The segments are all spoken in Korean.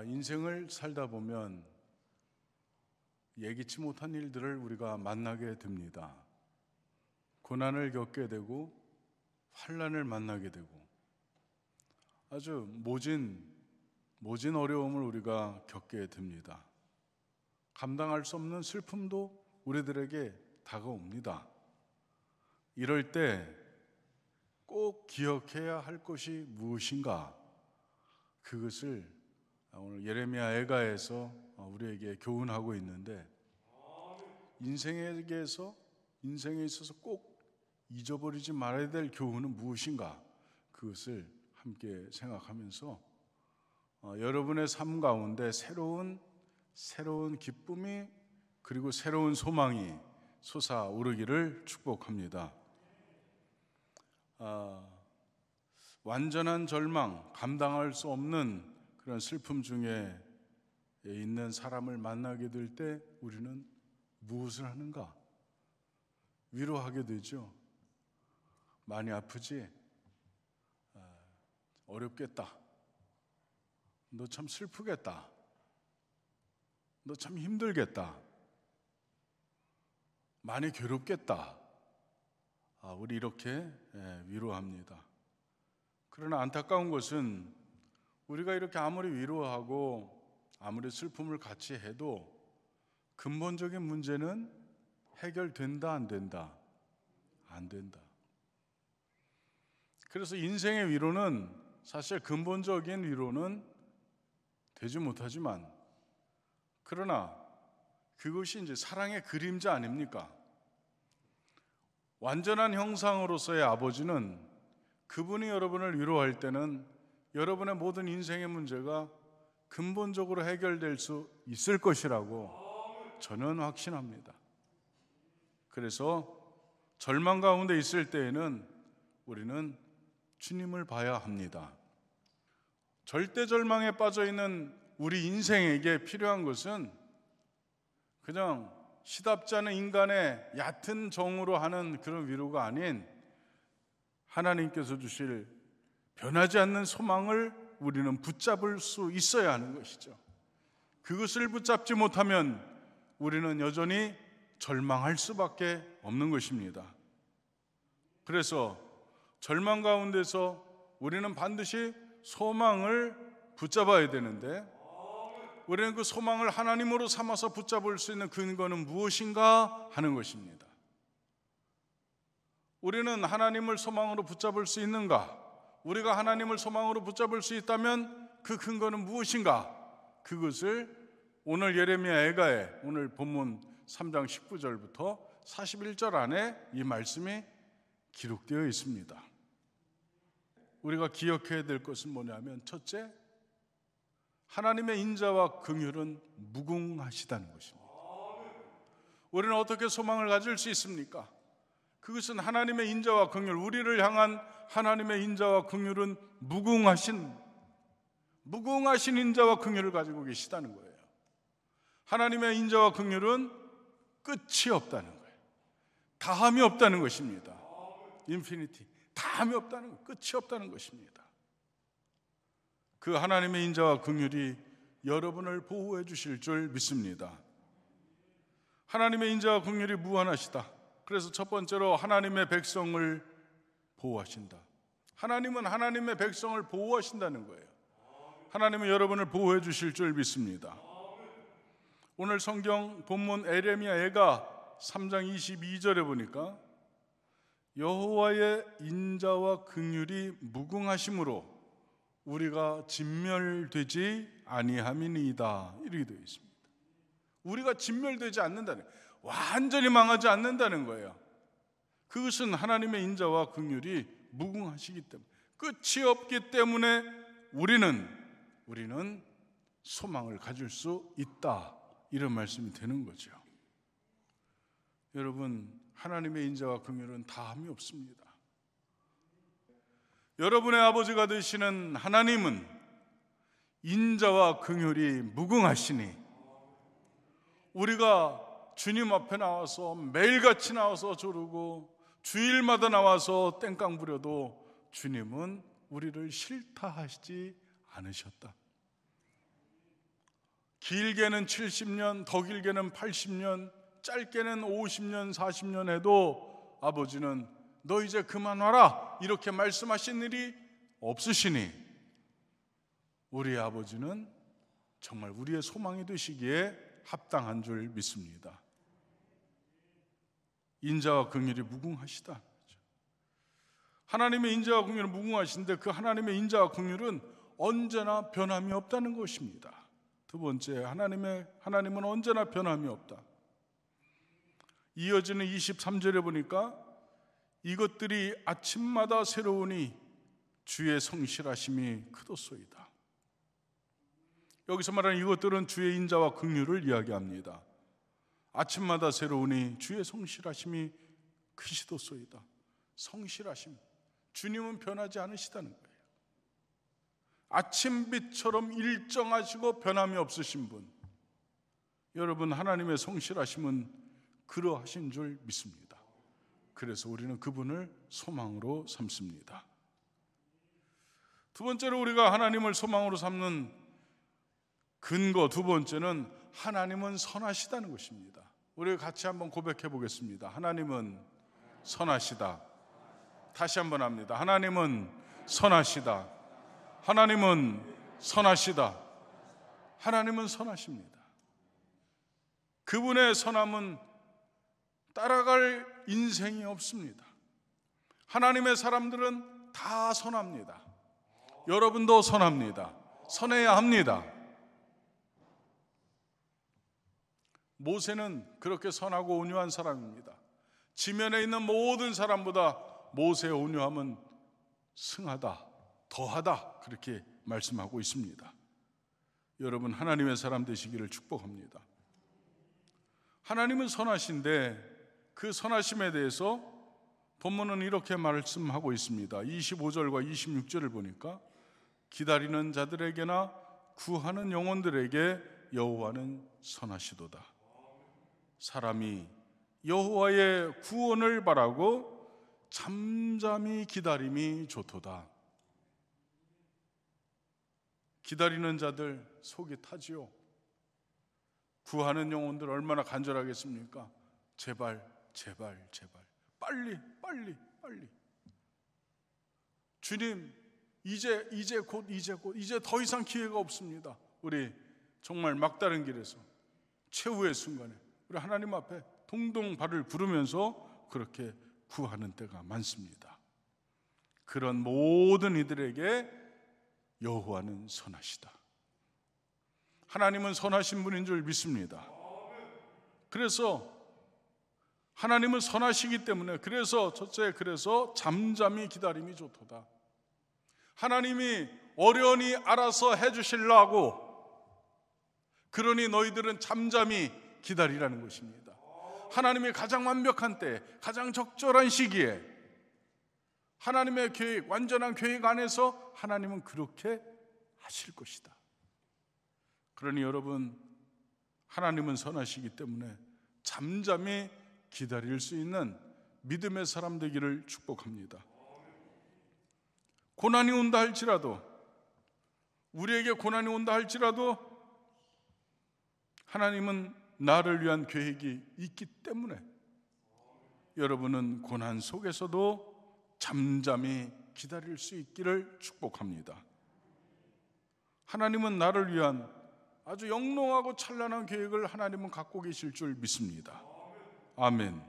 인생을 살다 보면 예기치 못한 일들을 우리가 만나게 됩니다. 고난을 겪게 되고 환난을 만나게 되고 아주 모진 어려움을 우리가 겪게 됩니다. 감당할 수 없는 슬픔도 우리들에게 다가옵니다. 이럴 때 꼭 기억해야 할 것이 무엇인가? 그것을 오늘 예레미야 애가에서 우리에게 교훈하고 있는데, 인생에 있어서 꼭 잊어버리지 말아야 될 교훈은 무엇인가? 그것을 함께 생각하면서 여러분의 삶 가운데 새로운 기쁨이 그리고 새로운 소망이 솟아오르기를 축복합니다. 완전한 절망, 감당할 수 없는 그런 슬픔 중에 있는 사람을 만나게 될 때 우리는 무엇을 하는가? 위로하게 되죠. 많이 아프지? 어렵겠다. 너 참 슬프겠다. 너 참 힘들겠다. 많이 괴롭겠다. 우리 이렇게 위로합니다. 그러나 안타까운 것은 우리가 이렇게 아무리 위로하고 아무리 슬픔을 같이 해도 근본적인 문제는 해결된다, 안 된다? 안 된다. 그래서 인생의 위로는 사실 근본적인 위로는 되지 못하지만, 그러나 그것이 이제 사랑의 그림자 아닙니까? 완전한 형상으로서의 아버지는 그분이 여러분을 위로할 때는 여러분의 모든 인생의 문제가 근본적으로 해결될 수 있을 것이라고 저는 확신합니다. 그래서 절망 가운데 있을 때에는 우리는 주님을 봐야 합니다. 절대 절망에 빠져 있는 우리 인생에게 필요한 것은 그냥 시답지 않은 인간의 얕은 정으로 하는 그런 위로가 아닌 하나님께서 주실 변하지 않는 소망을 우리는 붙잡을 수 있어야 하는 것이죠. 그것을 붙잡지 못하면 우리는 여전히 절망할 수밖에 없는 것입니다. 그래서 절망 가운데서 우리는 반드시 소망을 붙잡아야 되는데, 우리는 그 소망을 하나님으로 삼아서 붙잡을 수 있는 근거는 무엇인가 하는 것입니다. 우리는 하나님을 소망으로 붙잡을 수 있는가? 우리가 하나님을 소망으로 붙잡을 수 있다면 그 근거는 무엇인가? 그것을 오늘 예레미야 애가의 오늘 본문 3장 19절부터 41절 안에 이 말씀이 기록되어 있습니다. 우리가 기억해야 될 것은 뭐냐면, 첫째, 하나님의 인자와 긍휼은 무궁하시다는 것입니다. 우리는 어떻게 소망을 가질 수 있습니까? 그것은 하나님의 인자와 긍휼, 우리를 향한 하나님의 인자와 긍휼은 무궁하신 인자와 긍휼을 가지고 계시다는 거예요. 하나님의 인자와 긍휼은 끝이 없다는 거예요. 다함이 없다는 것입니다. 인피니티, 다함이 없다는 것, 끝이 없다는 것입니다. 그 하나님의 인자와 긍휼이 여러분을 보호해 주실 줄 믿습니다. 하나님의 인자와 긍휼이 무한하시다. 그래서 첫 번째로 하나님의 백성을 보호하신다. 하나님은 하나님의 백성을 보호하신다는 거예요. 하나님은 여러분을 보호해 주실 줄 믿습니다. 오늘 성경 본문 예레미야 애가 3장 22절에 보니까 여호와의 인자와 긍휼이 무궁하심으로 우리가 진멸되지 아니함이니이다, 이렇게 되어 있습니다. 우리가 진멸되지 않는다는, 완전히 망하지 않는다는 거예요. 그것은 하나님의 인자와 긍휼이 무궁하시기 때문에, 끝이 없기 때문에 우리는 소망을 가질 수 있다, 이런 말씀이 되는 거죠. 여러분, 하나님의 인자와 긍휼은 다함이 없습니다. 여러분의 아버지가 되시는 하나님은 인자와 긍휼이 무궁하시니 우리가 주님 앞에 나와서 매일같이 나와서 조르고 주일마다 나와서 땡깡 부려도 주님은 우리를 싫다 하시지 않으셨다. 길게는 70년, 더 길게는 80년, 짧게는 50년, 40년 해도 아버지는 너 이제 그만 와라 이렇게 말씀하신 일이 없으시니 우리 아버지는 정말 우리의 소망이 되시기에 합당한 줄 믿습니다. 인자와 긍휼이 무궁하시다. 하나님의 인자와 긍휼은 무궁하신데 그 하나님의 인자와 긍휼은 언제나 변함이 없다는 것입니다. 두 번째, 하나님은 언제나 변함이 없다. 이어지는 23절에 보니까 이것들이 아침마다 새로우니 주의 성실하심이 크도소이다. 여기서 말하는 이것들은 주의 인자와 긍휼을 이야기합니다. 아침마다 새로우니 주의 성실하심이 크시도소이다. 성실하심, 주님은 변하지 않으시다는 거예요. 아침빛처럼 일정하시고 변함이 없으신 분, 여러분 하나님의 성실하심은 그러하신 줄 믿습니다. 그래서 우리는 그분을 소망으로 삼습니다. 두 번째로 우리가 하나님을 소망으로 삼는 근거, 두 번째는 하나님은 선하시다는 것입니다. 우리 같이 한번 고백해 보겠습니다. 하나님은 선하시다. 다시 한번 합니다. 하나님은 선하시다. 하나님은 선하시다. 하나님은 선하십니다. 그분의 선함은 따라갈 인생이 없습니다. 하나님의 사람들은 다 선합니다. 여러분도 선합니다. 선해야 합니다. 모세는 그렇게 선하고 온유한 사람입니다. 지면에 있는 모든 사람보다 모세의 온유함은 승하다, 더하다, 그렇게 말씀하고 있습니다. 여러분 하나님의 사람 되시기를 축복합니다. 하나님은 선하신데 그 선하심에 대해서 본문은 이렇게 말씀하고 있습니다. 25절과 26절을 보니까 기다리는 자들에게나 구하는 영혼들에게 여호와는 선하시도다. 사람이 여호와의 구원을 바라고 잠잠히 기다림이 좋도다. 기다리는 자들 속이 타지요. 구하는 영혼들 얼마나 간절하겠습니까? 제발, 제발, 제발, 빨리, 빨리, 빨리. 주님, 이제 더 이상 기회가 없습니다. 우리 정말 막다른 길에서 최후의 순간에 우리 하나님 앞에 동동 발을 부르면서 그렇게 구하는 때가 많습니다. 그런 모든 이들에게 여호와는 선하시다. 하나님은 선하신 분인 줄 믿습니다. 그래서 하나님은 선하시기 때문에 그래서 잠잠히 기다림이 좋도다. 하나님이 어련히 알아서 해주시려고 그러니 너희들은 잠잠히 기다리라는 것입니다. 하나님이 가장 완벽한 때, 가장 적절한 시기에 하나님의 계획, 완전한 계획 안에서 하나님은 그렇게 하실 것이다. 그러니 여러분, 하나님은 선하시기 때문에 잠잠히 기다릴 수 있는 믿음의 사람 되기를 축복합니다. 고난이 온다 할지라도, 우리에게 고난이 온다 할지라도 하나님은 나를 위한 계획이 있기 때문에 여러분은 고난 속에서도 잠잠히 기다릴 수 있기를 축복합니다. 하나님은 나를 위한 아주 영롱하고 찬란한 계획을 하나님은 갖고 계실 줄 믿습니다. 아멘.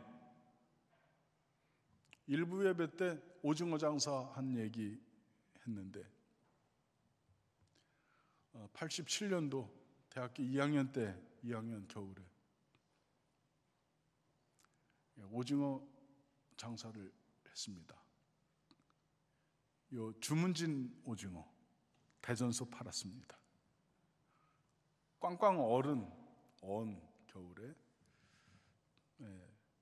일부 예배 때 오징어 장사 한 얘기 했는데 87년도 대학교 2학년 때 2학년 겨울에 오징어 장사를 했습니다. 요 주문진 오징어 대전서 팔았습니다. 꽝꽝 언 겨울에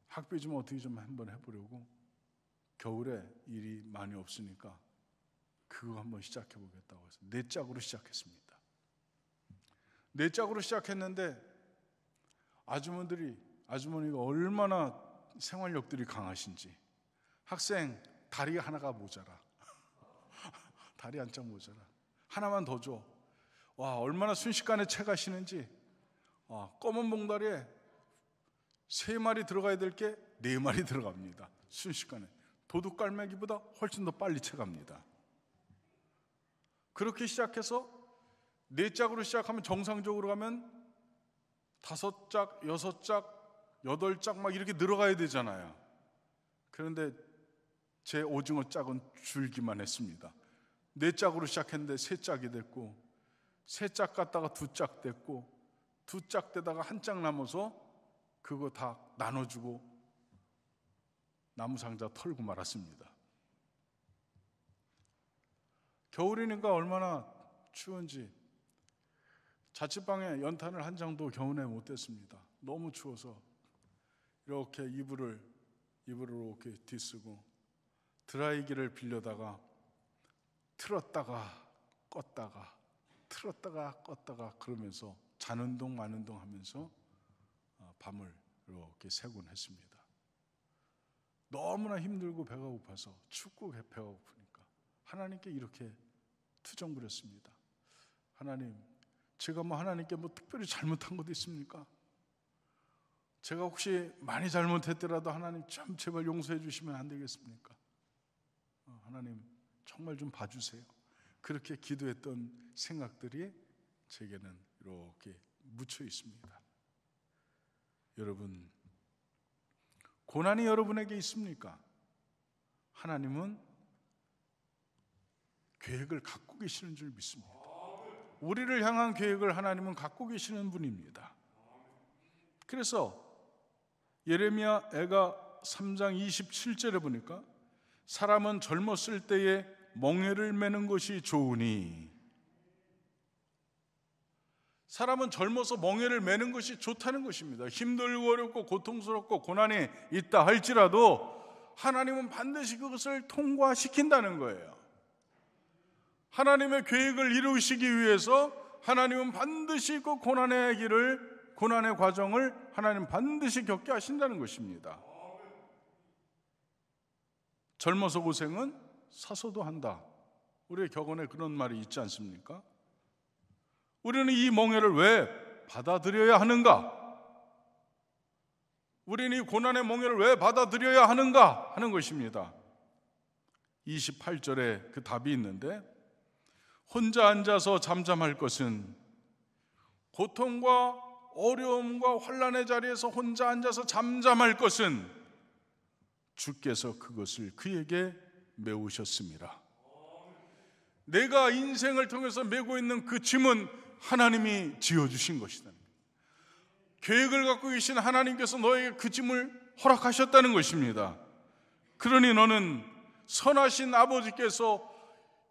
학비 좀 어떻게 좀 한번 해보려고 겨울에 일이 많이 없으니까 그거 한번 시작해보겠다고 해서 네 짝으로 시작했습니다. 네 짝으로 시작했는데 아주머니가 얼마나 생활력들이 강하신지. 학생 다리 하나가 모자라. 다리 한 짝 모자라. 하나만 더 줘. 와, 얼마나 순식간에 채가시는지. 검은 봉다리에 3마리 들어가야 될 게 4마리 들어갑니다. 순식간에. 도둑 깔매기보다 훨씬 더 빨리 채갑니다. 그렇게 시작해서 4짝으로 시작하면 정상적으로 가면 5짝, 6짝, 8짝 막 이렇게 늘어가야 되잖아요. 그런데 제 오징어 짝은 줄기만 했습니다. 4짝으로 시작했는데 3짝이 됐고, 3짝 갔다가 2짝 됐고, 2짝 되다가 1짝 남아서 그거 다 나눠주고 나무 상자 털고 말았습니다. 겨울이니까 얼마나 추운지 자취방에 연탄을 한 장도 겨우내 못 댔습니다. 너무 추워서 이렇게 이불을 이렇게 뒤쓰고 드라이기를 빌려다가 틀었다가 껐다가 틀었다가 껐다가 그러면서 자는 동 마는 동 하면서 밤을 이렇게 새곤 했습니다. 너무나 힘들고 배가 고파서 춥고 배가 고프니까 하나님께 이렇게 투정 부렸습니다. 하나님, 제가 하나님께 특별히 잘못한 것도 있습니까? 제가 혹시 많이 잘못했더라도 하나님 좀 제발 용서해 주시면 안 되겠습니까? 하나님 정말 좀 봐주세요. 그렇게 기도했던 생각들이 제게는 이렇게 묻혀 있습니다. 여러분, 고난이 여러분에게 있습니까? 하나님은 계획을 갖고 계시는 줄 믿습니다. 우리를 향한 계획을 하나님은 갖고 계시는 분입니다. 그래서 예레미야 애가 3장 27절에 보니까 사람은 젊었을 때에 멍에를 매는 것이 좋으니, 사람은 젊어서 멍에를 매는 것이 좋다는 것입니다. 힘들고 어렵고 고통스럽고 고난이 있다 할지라도 하나님은 반드시 그것을 통과시킨다는 거예요. 하나님의 계획을 이루시기 위해서 하나님은 반드시 그 고난의 길을, 고난의 과정을 하나님 반드시 겪게 하신다는 것입니다. 젊어서 고생은 사서도 한다. 우리의 격언에 그런 말이 있지 않습니까? 우리는 이 멍에를 왜 받아들여야 하는가? 우리는 이 고난의 멍에를 왜 받아들여야 하는가 하는 것입니다. 28절에 그 답이 있는데, 혼자 앉아서 잠잠할 것은, 고통과 어려움과 환난의 자리에서 혼자 앉아서 잠잠할 것은 주께서 그것을 그에게 메우셨습니다. 내가 인생을 통해서 메고 있는 그 짐은 하나님이 지어주신 것이다. 계획을 갖고 계신 하나님께서 너에게 그 짐을 허락하셨다는 것입니다. 그러니 너는 선하신 아버지께서,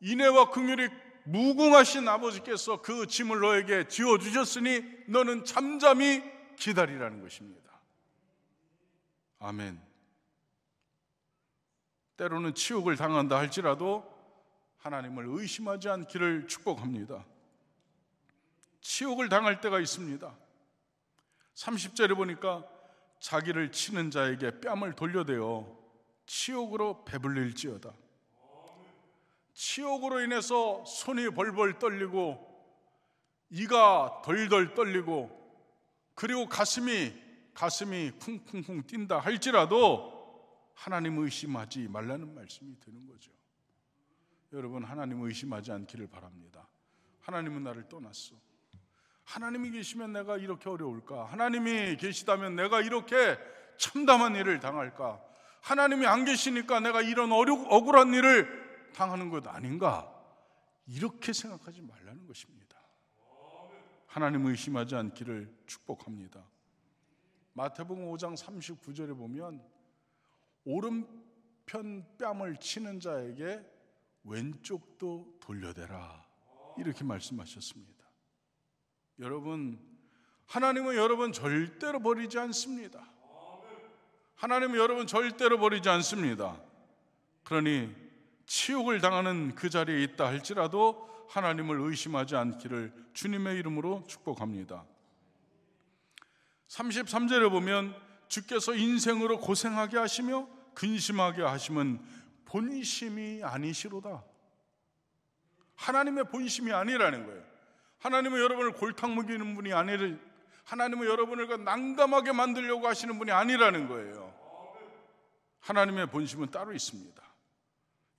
인애와 긍휼이 무궁하신 아버지께서 그 짐을 너에게 지어주셨으니 너는 잠잠히 기다리라는 것입니다. 아멘. 때로는 치욕을 당한다 할지라도 하나님을 의심하지 않기를 축복합니다. 치욕을 당할 때가 있습니다. 30절에 보니까 자기를 치는 자에게 뺨을 돌려대어 치욕으로 배불릴지어다. 치욕으로 인해서 손이 벌벌 떨리고 이가 덜덜 떨리고 그리고 가슴이 쿵쿵쿵 뛴다 할지라도 하나님 의심하지 말라는 말씀이 되는 거죠. 여러분, 하나님 의심하지 않기를 바랍니다. 하나님은 나를 떠났어. 하나님이 계시면 내가 이렇게 어려울까? 하나님이 계시다면 내가 이렇게 참담한 일을 당할까? 하나님이 안 계시니까 내가 이런 억울한 일을 당하는 것 아닌가? 이렇게 생각하지 말라는 것입니다. 하나님 의심하지 않기를 축복합니다. 마태복음 5장 39절에 보면 오른편 뺨을 치는 자에게 왼쪽도 돌려대라, 이렇게 말씀하셨습니다. 여러분, 하나님은 여러분 절대로 버리지 않습니다. 하나님은 여러분 절대로 버리지 않습니다. 그러니 치욕을 당하는 그 자리에 있다 할지라도 하나님을 의심하지 않기를 주님의 이름으로 축복합니다. 33절에 보면 주께서 인생으로 고생하게 하시며 근심하게 하심은 본심이 아니시로다. 하나님의 본심이 아니라는 거예요. 하나님은 여러분을 골탕 먹이는 분이 아니라, 하나님은 여러분을 난감하게 만들려고 하시는 분이 아니라는 거예요. 하나님의 본심은 따로 있습니다.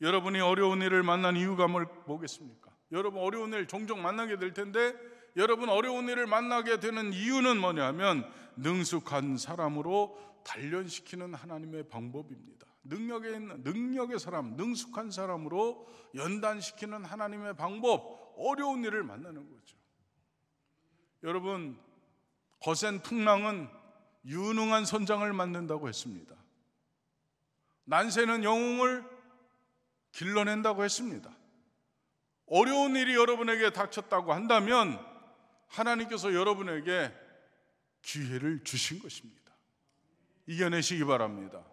여러분이 어려운 일을 만난 이유가 뭐겠습니까? 여러분 어려운 일 종종 만나게 될 텐데, 여러분 어려운 일을 만나게 되는 이유는 뭐냐면 능숙한 사람으로 단련시키는 하나님의 방법입니다. 능력의 사람, 능숙한 사람으로 연단시키는 하나님의 방법, 어려운 일을 만나는 거죠. 여러분, 거센 풍랑은 유능한 선장을 만든다고 했습니다. 난세는 영웅을 길러낸다고 했습니다. 어려운 일이 여러분에게 닥쳤다고 한다면 하나님께서 여러분에게 기회를 주신 것입니다. 이겨내시기 바랍니다.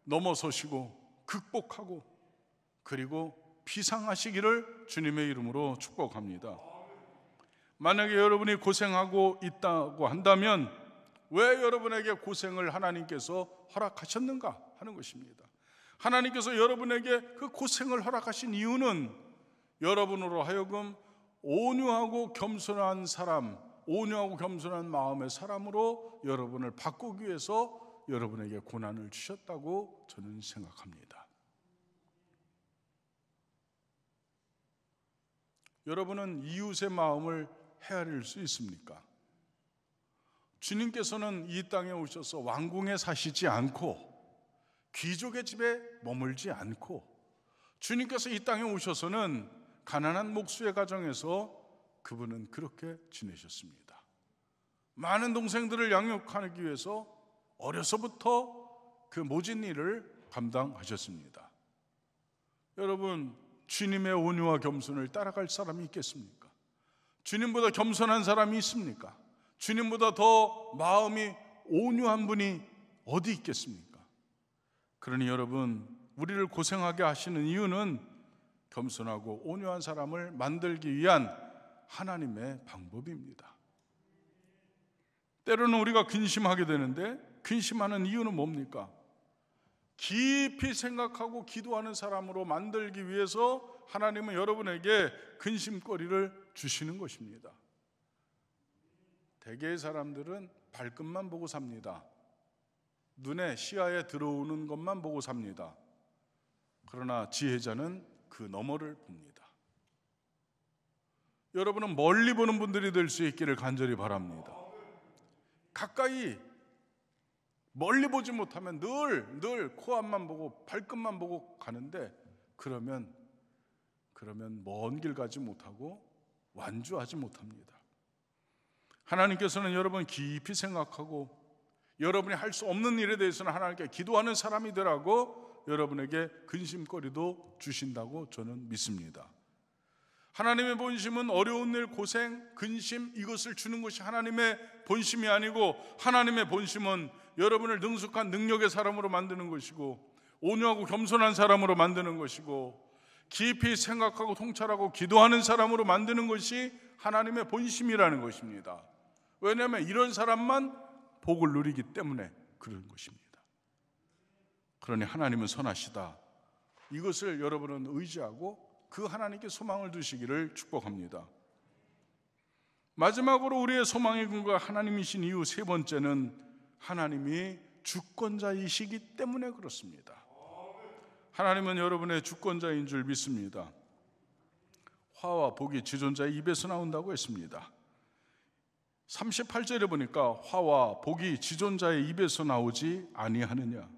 넘어서시고 극복하고 그리고 비상하시기를 주님의 이름으로 축복합니다. 만약에 여러분이 고생하고 있다고 한다면 왜 여러분에게 고생을 하나님께서 허락하셨는가 하는 것입니다. 하나님께서 여러분에게 그 고생을 허락하신 이유는 여러분으로 하여금 온유하고 겸손한 사람, 온유하고 겸손한 마음의 사람으로 여러분을 바꾸기 위해서 여러분에게 고난을 주셨다고 저는 생각합니다. 여러분은 이웃의 마음을 헤아릴 수 있습니까? 주님께서는 이 땅에 오셔서 왕궁에 사시지 않고 귀족의 집에 머물지 않고 주님께서 이 땅에 오셔서는 가난한 목수의 가정에서 그분은 그렇게 지내셨습니다. 많은 동생들을 양육하기 위해서 어려서부터 그 모진 일을 감당하셨습니다. 여러분, 주님의 온유와 겸손을 따라갈 사람이 있겠습니까? 주님보다 겸손한 사람이 있습니까? 주님보다 더 마음이 온유한 분이 어디 있겠습니까? 그러니 여러분, 우리를 고생하게 하시는 이유는 겸손하고 온유한 사람을 만들기 위한 하나님의 방법입니다. 때로는 우리가 근심하게 되는데 근심하는 이유는 뭡니까? 깊이 생각하고 기도하는 사람으로 만들기 위해서 하나님은 여러분에게 근심거리를 주시는 것입니다. 대개의 사람들은 발끝만 보고 삽니다. 눈에 시야에 들어오는 것만 보고 삽니다. 그러나 지혜자는 그 너머를 봅니다. 여러분은 멀리 보는 분들이 될 수 있기를 간절히 바랍니다. 가까이 멀리 보지 못하면 늘 코앞만 보고 발끝만 보고 가는데 그러면 먼 길 가지 못하고 완주하지 못합니다. 하나님께서는 여러분 깊이 생각하고 여러분이 할 수 없는 일에 대해서는 하나님께 기도하는 사람이 되라고 여러분에게 근심거리도 주신다고 저는 믿습니다. 하나님의 본심은 어려운 일, 고생, 근심 이것을 주는 것이 하나님의 본심이 아니고 하나님의 본심은 여러분을 능숙한 능력의 사람으로 만드는 것이고 온유하고 겸손한 사람으로 만드는 것이고 깊이 생각하고 통찰하고 기도하는 사람으로 만드는 것이 하나님의 본심이라는 것입니다. 왜냐하면 이런 사람만 복을 누리기 때문에 그런 것입니다. 그러니 하나님은 선하시다. 이것을 여러분은 의지하고 그 하나님께 소망을 두시기를 축복합니다. 마지막으로 우리의 소망의 근거가 하나님이신 이유 세 번째는 하나님이 주권자이시기 때문에 그렇습니다. 하나님은 여러분의 주권자인 줄 믿습니다. 화와 복이 지존자의 입에서 나온다고 했습니다. 38절에 보니까 화와 복이 지존자의 입에서 나오지 아니하느냐.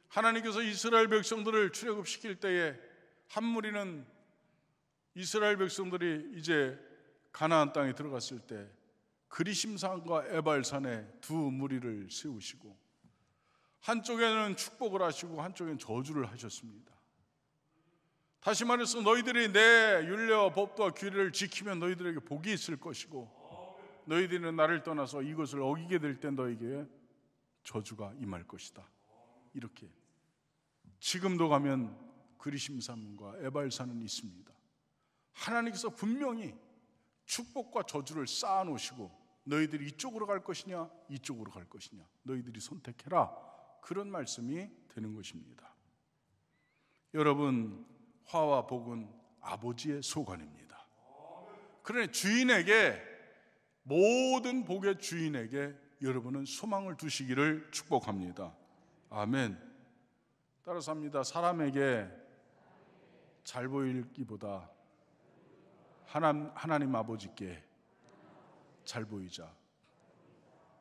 하나님께서 이스라엘 백성들을 출애굽시킬 때에 한 무리는 이스라엘 백성들이 이제 가나안 땅에 들어갔을 때 그리심산과 에발산에 두 무리를 세우시고 한쪽에는 축복을 하시고 한쪽에는 저주를 하셨습니다. 다시 말해서 너희들이 내 율례와 법도와 규례를 지키면 너희들에게 복이 있을 것이고 너희들은 나를 떠나서 이것을 어기게 될 때 너희에게 저주가 임할 것이다. 이렇게 지금도 가면 그리심산과 에발산은 있습니다. 하나님께서 분명히 축복과 저주를 쌓아 놓으시고 너희들이 이쪽으로 갈 것이냐 이쪽으로 갈 것이냐 너희들이 선택해라, 그런 말씀이 되는 것입니다. 여러분, 화와 복은 아버지의 소관입니다. 그러니 주인에게, 모든 복의 주인에게 여러분은 소망을 두시기를 축복합니다. 아멘. 따라서 합니다. 사람에게 잘 보이기보다 하나님 아버지께 잘 보이자.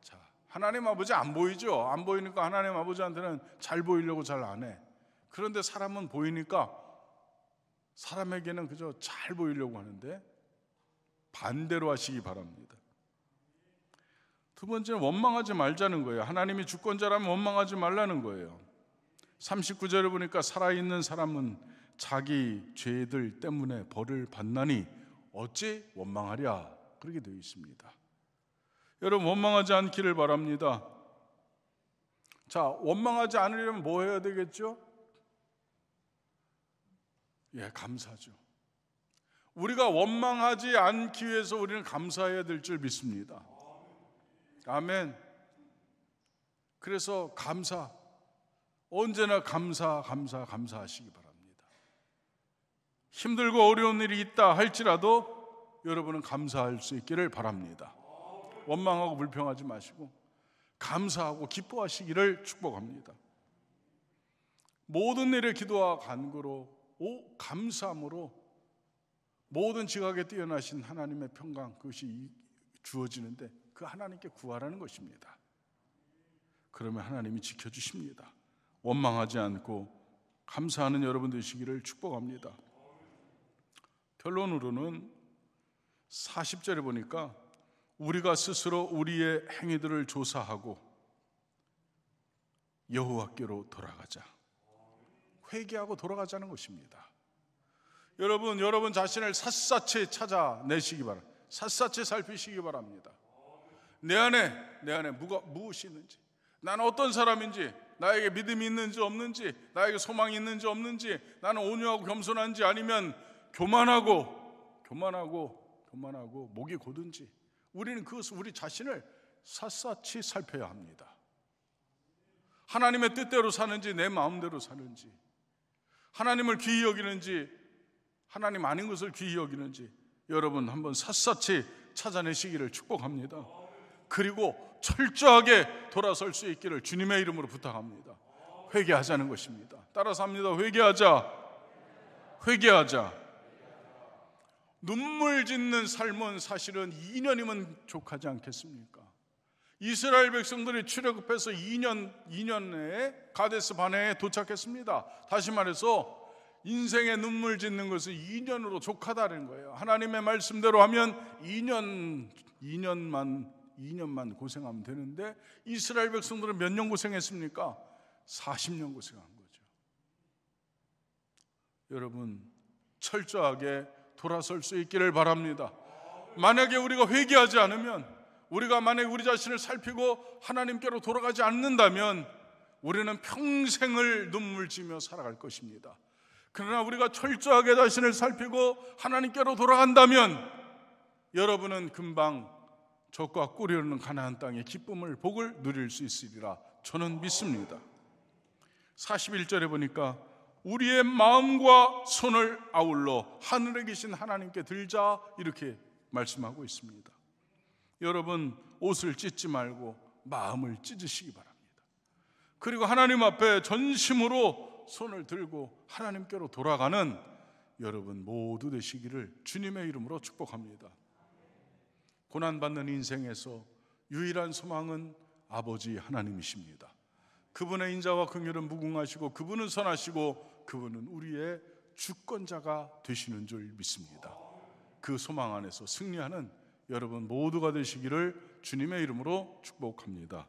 자, 하나님 아버지 안 보이죠? 안 보이니까 하나님 아버지한테는 잘 보이려고 잘 안 해. 그런데 사람은 보이니까 사람에게는 그저 잘 보이려고 하는데 반대로 하시기 바랍니다. 두 번째는 원망하지 말자는 거예요. 하나님이 주권자라면 원망하지 말라는 거예요. 39절을 보니까 살아있는 사람은 자기 죄들 때문에 벌을 받나니 어찌 원망하랴, 그렇게 되어 있습니다. 여러분, 원망하지 않기를 바랍니다. 자, 원망하지 않으려면 뭐 해야 되겠죠? 감사죠. 우리가 원망하지 않기 위해서 우리는 감사해야 될 줄 믿습니다. 아멘. 그래서 감사, 언제나 감사하시기 바랍니다. 힘들고 어려운 일이 있다 할지라도 여러분은 감사할 수 있기를 바랍니다. 원망하고 불평하지 마시고 감사하고 기뻐하시기를 축복합니다. 모든 일에 기도와 간구로 감사함으로 모든 지각에 뛰어나신 하나님의 평강, 그것이 주어지는데 그 하나님께 구하라는 것입니다. 그러면 하나님이 지켜주십니다. 원망하지 않고 감사하는 여러분 되시기를 축복합니다. 결론으로는 40절에 보니까 우리가 스스로 우리의 행위들을 조사하고 여호와께로 돌아가자. 회개하고 돌아가자는 것입니다. 여러분 자신을 샅샅이 찾아내시기 바랍니다. 샅샅이 살피시기 바랍니다. 내 안에 무엇이 있는지, 나는 어떤 사람인지, 나에게 믿음이 있는지 없는지, 나에게 소망이 있는지 없는지, 나는 온유하고 겸손한지 아니면 교만하고 목이 고든지, 우리는 그것을 우리 자신을 샅샅이 살펴야 합니다. 하나님의 뜻대로 사는지 내 마음대로 사는지, 하나님을 귀히 여기는지 하나님 아닌 것을 귀히 여기는지 여러분 한번 샅샅이 찾아내시기를 축복합니다. 그리고 철저하게 돌아설 수 있기를 주님의 이름으로 부탁합니다. 회개하자는 것입니다. 따라서 합니다. 회개하자. 눈물 짓는 삶은 사실은 2년이면 족하지 않겠습니까? 이스라엘 백성들이 출애굽해서 2년 내에 가데스 바네에 도착했습니다. 다시 말해서 인생의 눈물 짓는 것은 2년으로 족하다는 거예요. 하나님의 말씀대로 하면 2년만 고생하면 되는데 이스라엘 백성들은 몇 년 고생했습니까? 40년 고생한 거죠. 여러분, 철저하게 돌아설 수 있기를 바랍니다. 만약에 우리가 회개하지 않으면, 우리가 만약에 우리 자신을 살피고 하나님께로 돌아가지 않는다면 우리는 평생을 눈물지며 살아갈 것입니다. 그러나 우리가 철저하게 자신을 살피고 하나님께로 돌아간다면 여러분은 금방 적과 꿀이 흐르는 가나안 땅의 기쁨을, 복을 누릴 수 있으리라 저는 믿습니다. 41절에 보니까 우리의 마음과 손을 아울러 하늘에 계신 하나님께 들자, 이렇게 말씀하고 있습니다. 여러분, 옷을 찢지 말고 마음을 찢으시기 바랍니다. 그리고 하나님 앞에 전심으로 손을 들고 하나님께로 돌아가는 여러분 모두 되시기를 주님의 이름으로 축복합니다. 고난받는 인생에서 유일한 소망은 아버지 하나님이십니다. 그분의 인자와 긍휼은 무궁하시고 그분은 선하시고 그분은 우리의 주권자가 되시는 줄 믿습니다. 그 소망 안에서 승리하는 여러분 모두가 되시기를 주님의 이름으로 축복합니다.